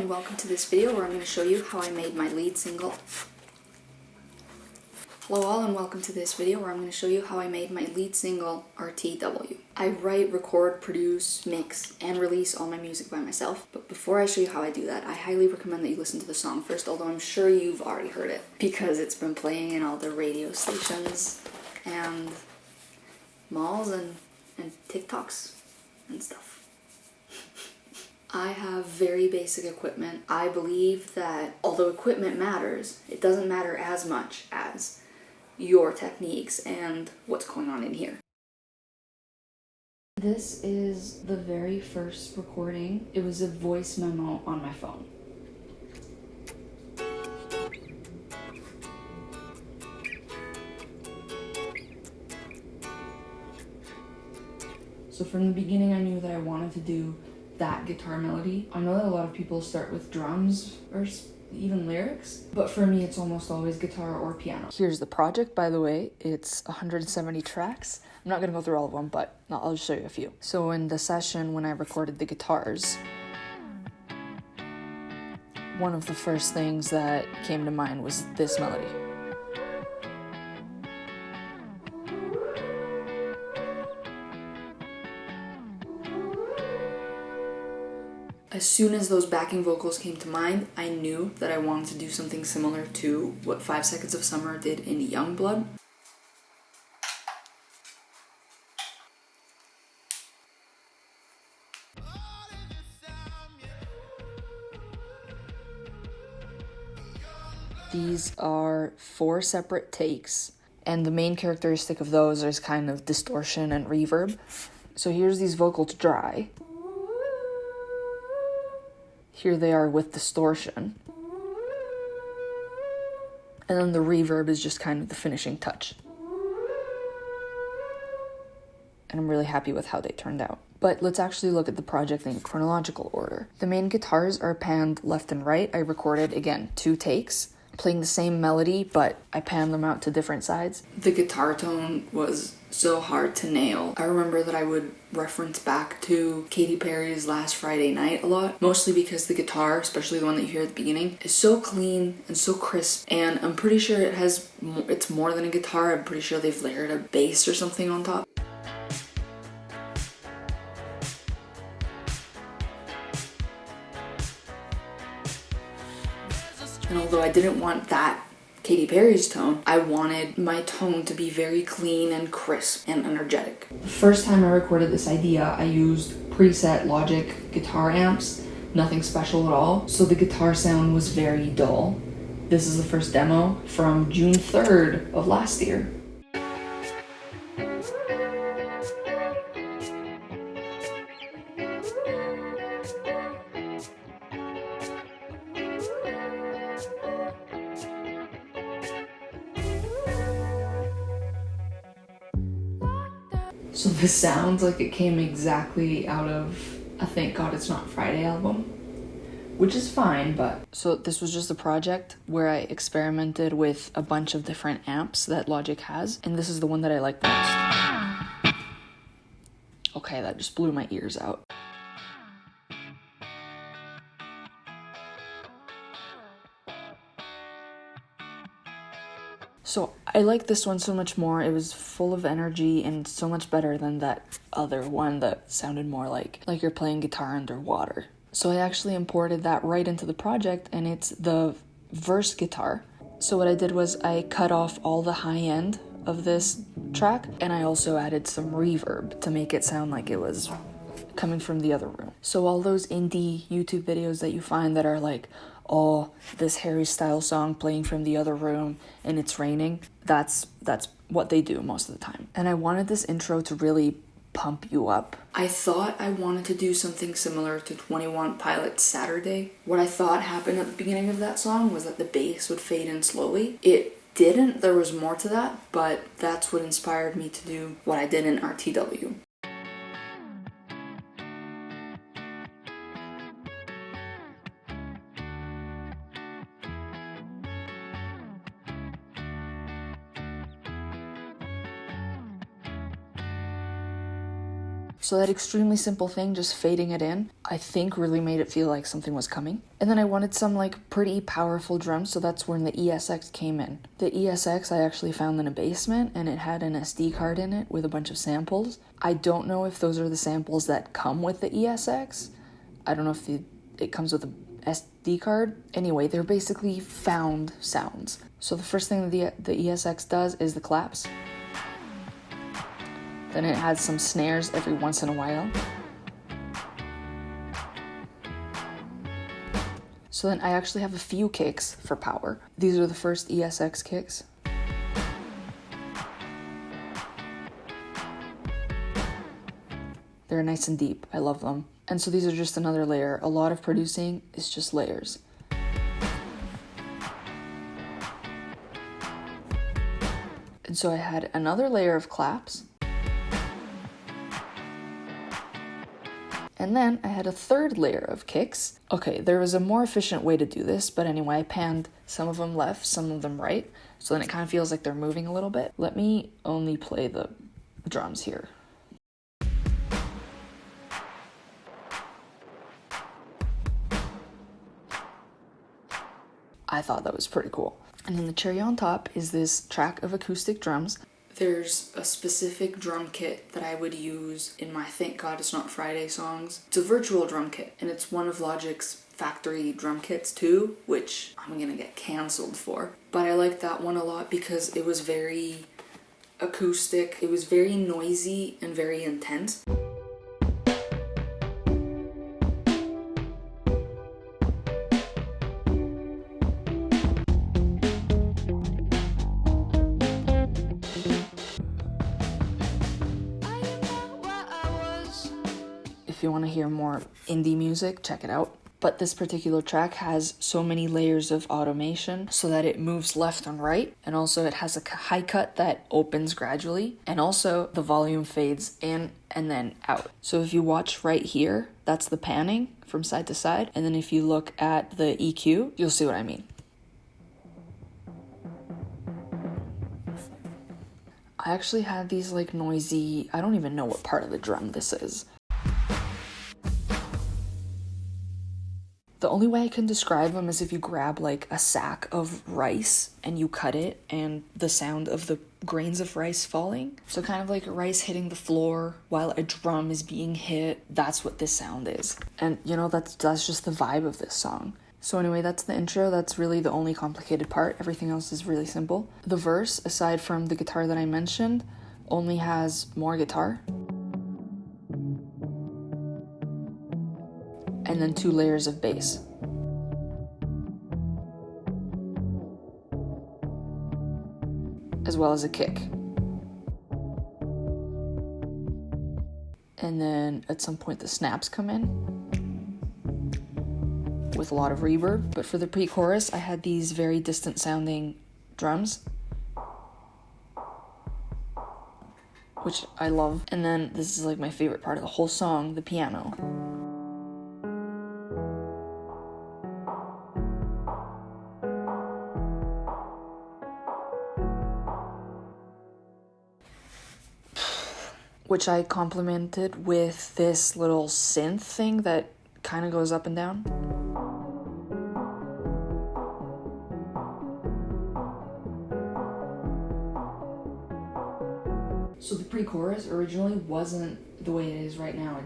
and welcome to this video where I'm going to show you how I made my lead single. Hello all and welcome to this video where I'm going to show you how I made my lead single, RTW. I write, record, produce, mix, and release all my music by myself, but before I show you how I do that, I highly recommend that you listen to the song first, although I'm sure you've already heard it, because it's been playing in all the radio stations and malls and TikToks and stuff. I have very basic equipment. I believe that although equipment matters, it doesn't matter as much as your techniques and what's going on in here. This is the very first recording. It was a voice memo on my phone. So from the beginning I knew that I wanted to do that guitar melody. I know that a lot of people start with drums or even lyrics, but for me it's almost always guitar or piano. Here's the project, by the way. It's 170 tracks. I'm not gonna go through all of them, but I'll just show you a few. So in the session when I recorded the guitars, one of the first things that came to mind was this melody. As soon as those backing vocals came to mind, I knew that I wanted to do something similar to what 5 Seconds of Summer did in Youngblood. These are 4 separate takes, and the main characteristic of those is kind of distortion and reverb. So here's these vocals dry. Here they are with distortion. And then the reverb is just kind of the finishing touch. And I'm really happy with how they turned out. But let's actually look at the project in chronological order. The main guitars are panned left and right. I recorded, again, 2 takes, playing the same melody, but I panned them out to different sides. The guitar tone was so hard to nail. I remember that I would reference back to Katy Perry's Last Friday Night a lot, mostly because the guitar, especially the one that you hear at the beginning, is so clean and so crisp, and I'm pretty sure it's more than a guitar. I'm pretty sure they've layered a bass or something on top. And although I didn't want that Katy Perry's tone, I wanted my tone to be very clean and crisp and energetic. The first time I recorded this idea, I used preset Logic guitar amps, nothing special at all, so the guitar sound was very dull. This is the first demo from June 3rd of last year. So this sounds like it came exactly out of a Thank God It's Not Friday album, which is fine, but... So this was just a project where I experimented with a bunch of different amps that Logic has, and this is the one that I like the most. Okay, that just blew my ears out. So I like this one so much more. It was full of energy and so much better than that other one that sounded more like you're playing guitar underwater. So I actually imported that right into the project, and it's the verse guitar. So what I did was I cut off all the high end of this track, and I also added some reverb to make it sound like it was coming from the other room. So all those indie YouTube videos that you find that are like, oh, this Harry Styles song playing from the other room and it's raining, that's what they do most of the time. And I wanted this intro to really pump you up. I thought I wanted to do something similar to 21 Pilots' Saturday. What I thought happened at the beginning of that song was that the bass would fade in slowly. It didn't. There was more to that, but that's what inspired me to do what I did in RTW. So that extremely simple thing, just fading it in, I think really made it feel like something was coming. And then I wanted some like pretty powerful drums, so that's when the ESX came in. The ESX I actually found in a basement, and it had an SD card in it with a bunch of samples. I don't know if those are the samples that come with the ESX. I don't know if it comes with a SD card. Anyway, they're basically found sounds. So the first thing that the ESX does is the claps. Then it has some snares every once in a while. So then I actually have a few kicks for power. These are the first ESX kicks. They're nice and deep. I love them. And so these are just another layer. A lot of producing is just layers. And so I had another layer of claps. And then I had a third layer of kicks. Okay, there was a more efficient way to do this, but anyway, I panned some of them left, some of them right, so then it kind of feels like they're moving a little bit. Let me only play the drums here. I thought that was pretty cool. And then the cherry on top is this track of acoustic drums. There's a specific drum kit that I would use in my Thank God It's Not Friday songs. It's a virtual drum kit, and it's one of Logic's factory drum kits too, which I'm gonna get cancelled for. But I like that one a lot because it was very acoustic, it was very noisy and very intense. If you want to hear more indie music, check it out. But this particular track has so many layers of automation so that it moves left and right, and also it has a high cut that opens gradually, and also the volume fades in and then out. So if you watch right here, that's the panning from side to side, and then if you look at the EQ, you'll see what I mean. I actually had these like noisy, I don't even know what part of the drum this is. The only way I can describe them is if you grab like a sack of rice and you cut it, and the sound of the grains of rice falling. So kind of like rice hitting the floor while a drum is being hit. That's what this sound is. And you know, that's just the vibe of this song. So anyway, that's the intro. That's really the only complicated part. Everything else is really simple. The verse, aside from the guitar that I mentioned, only has more guitar. And then 2 layers of bass. As well as a kick. And then at some point the snaps come in with a lot of reverb. But for the pre-chorus, I had these very distant sounding drums, which I love. And then this is like my favorite part of the whole song, the piano. Which I complemented with this little synth thing that kind of goes up and down. So the pre-chorus originally wasn't the way it is right now.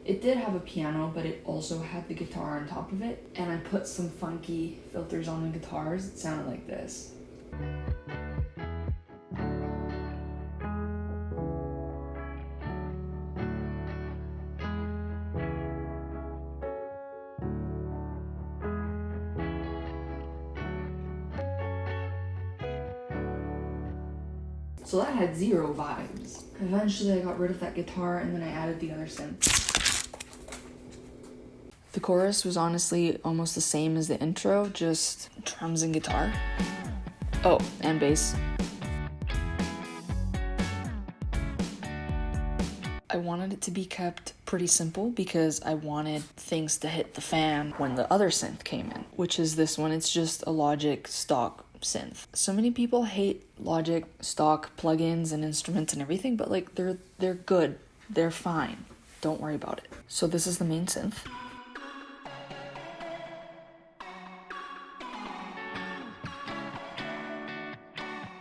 It did have a piano, but it also had the guitar on top of it. And I put some funky filters on the guitars. It sounded like this. So that had 0 vibes. Eventually I got rid of that guitar and then I added the other synth. The chorus was honestly almost the same as the intro, just drums and guitar. Oh, and bass. I wanted it to be kept pretty simple because I wanted things to hit the fan when the other synth came in, which is this one. It's just a Logic stock synth. So many people hate Logic stock plugins and instruments and everything, but like they're good. They're fine. Don't worry about it. So this is the main synth.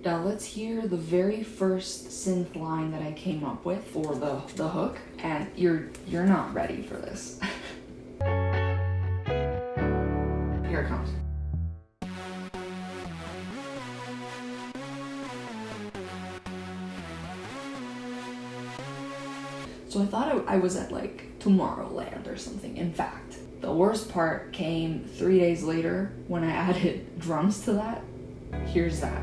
Now let's hear the very first synth line that I came up with for the hook, and you're not ready for this. Here it comes. So I thought I was at like Tomorrowland or something. In fact, the worst part came 3 days later when I added drums to that. Here's that.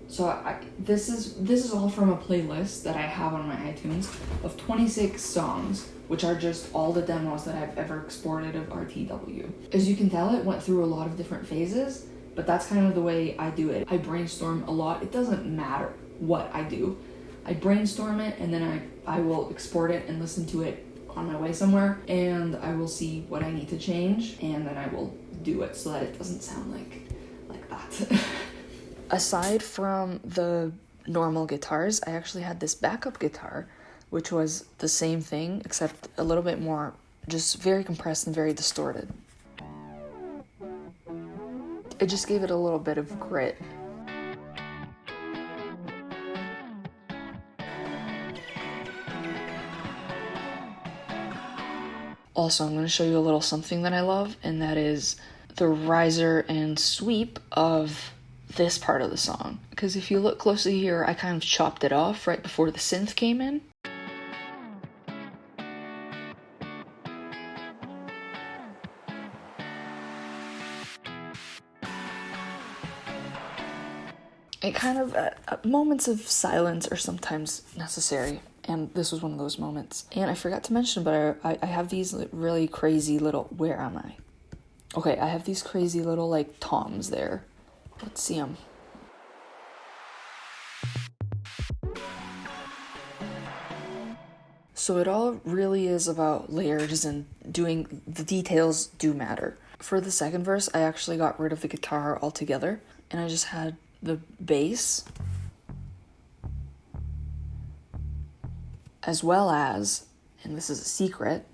So this is all from a playlist that I have on my iTunes of 26 songs, which are just all the demos that I've ever exported of RTW. As you can tell, it went through a lot of different phases, but that's kind of the way I do it. I brainstorm a lot. It doesn't matter what I do. I brainstorm it, and then I will export it and listen to it on my way somewhere, and I will see what I need to change, and then I will do it so that it doesn't sound like that. Aside from the normal guitars, I actually had this backup guitar, which was the same thing, except a little bit more, just very compressed and very distorted. It just gave it a little bit of grit. Also, I'm going to show you a little something that I love, and that is the riser and sweep of this part of the song. Because if you look closely here, I kind of chopped it off right before the synth came in. It kind of, moments of silence are sometimes necessary, and this was one of those moments. And I forgot to mention, but I have these really crazy little, where am I? Okay, I have these crazy little, like, toms there. Let's see them. So it all really is about layers, and doing, the details do matter. For the second verse, I actually got rid of the guitar altogether, and I just had the bass, as well as, and this is a secret,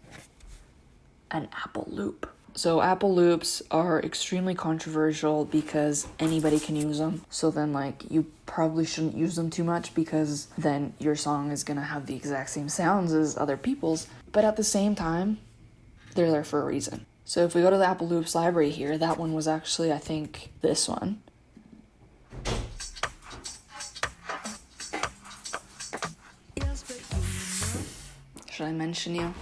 an Apple loop. So Apple loops are extremely controversial because anybody can use them. So then, like, you probably shouldn't use them too much, because then your song is gonna have the exact same sounds as other people's. But at the same time, they're there for a reason. So if we go to the Apple loops library here, that one was actually, I think, this one. Should I mention you?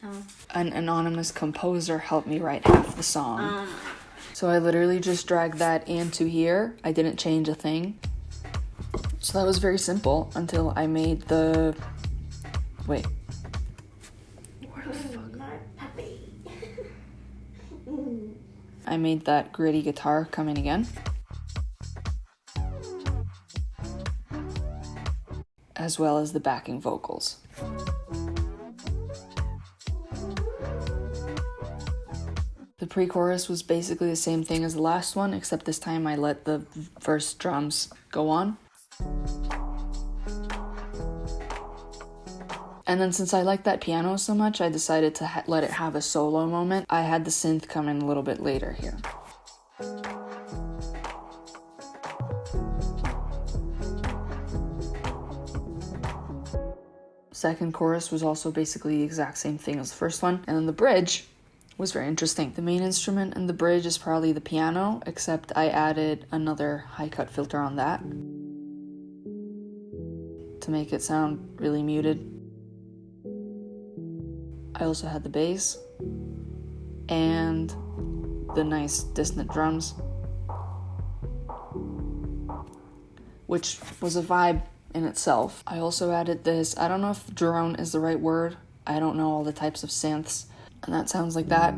No. An anonymous composer helped me write half the song. So I literally just dragged that into here. I didn't change a thing. So that was very simple until I made the... Wait. Where the fuck? My puppy. I made that gritty guitar come in again. As well as the backing vocals. The pre-chorus was basically the same thing as the last one, except this time I let the verse drums go on. And then since I liked that piano so much, I decided to let it have a solo moment. I had the synth come in a little bit later here. Second chorus was also basically the exact same thing as the first one. And then the bridge was very interesting. The main instrument in the bridge is probably the piano, except I added another high cut filter on that to make it sound really muted. I also had the bass and the nice dissonant drums, which was a vibe in itself. I also added this, I don't know if drone is the right word, I don't know all the types of synths, and that sounds like that.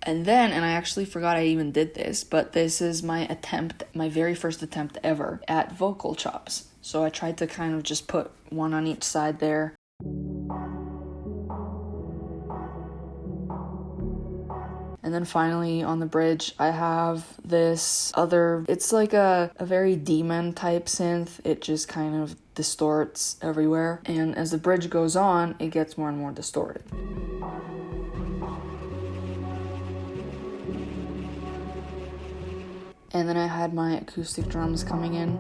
And then, and I actually forgot I even did this, but this is my attempt, my very first attempt ever at vocal chops. So I tried to kind of just put one on each side there. And then finally on the bridge, I have this other, it's like a very demon type synth. It just kind of distorts everywhere. And as the bridge goes on, it gets more and more distorted. And then I had my acoustic drums coming in.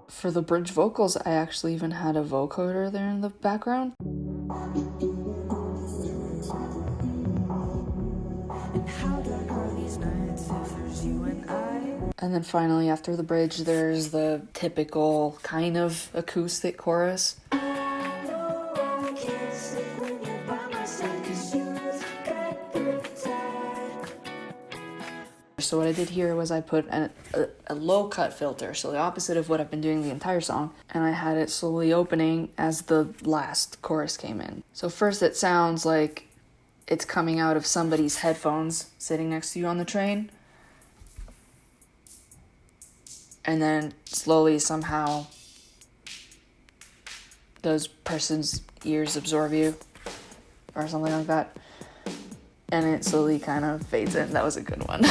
For the bridge vocals, I actually even had a vocoder there in the background. And then finally, after the bridge, there's the typical kind of acoustic chorus. So what I did here was I put a low cut filter, so the opposite of what I've been doing the entire song, and I had it slowly opening as the last chorus came in. So first it sounds like it's coming out of somebody's headphones sitting next to you on the train, and then slowly somehow those person's ears absorb you, or something like that. And it slowly kind of fades in. That was a good one.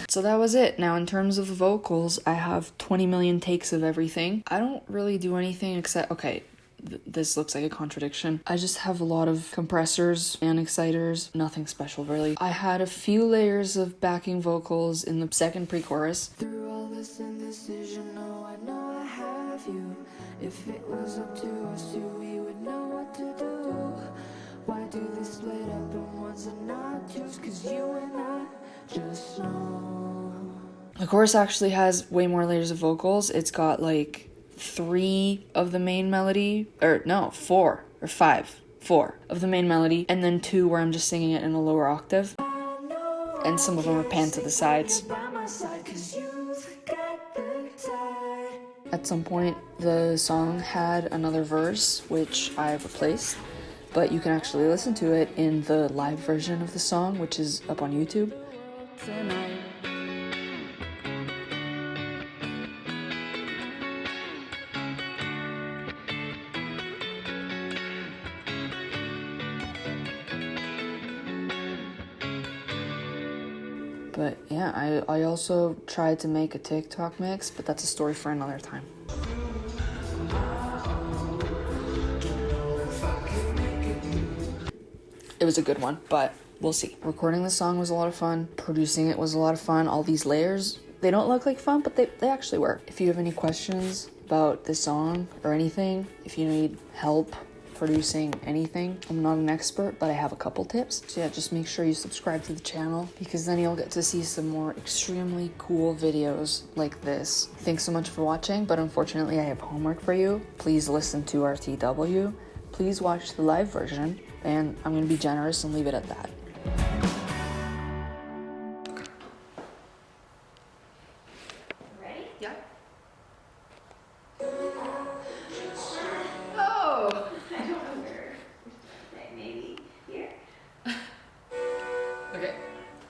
So that was it. Now in terms of the vocals, I have 20 million takes of everything. I don't really do anything except, okay, this looks like a contradiction. I just have a lot of compressors and exciters, nothing special really. I had a few layers of backing vocals in the second pre-chorus. Through all this indecision, oh, I know I have you. If it was up to us two, we would know what to do. Why do they split up in ones and not twos? 'Cause you and I just know. The chorus actually has way more layers of vocals. It's got like 3 of the main melody, or no, 4 or 5. 4 of the main melody, and then 2 where I'm just singing it in a lower octave. And some of them are panned to the sides. At some point, the song had another verse, which I replaced. But you can actually listen to it in the live version of the song, which is up on YouTube. But yeah, I also tried to make a TikTok mix, but that's a story for another time. It was a good one, but we'll see. Recording the song was a lot of fun. Producing it was a lot of fun. All these layers, they don't look like fun, but they actually were. If you have any questions about this song or anything, if you need help producing anything, I'm not an expert, but I have a couple tips. So yeah, just make sure you subscribe to the channel, because then you'll get to see some more extremely cool videos like this. Thanks so much for watching, but unfortunately I have homework for you. Please listen to RTW. Please watch the live version. And I'm going to be generous and leave it at that.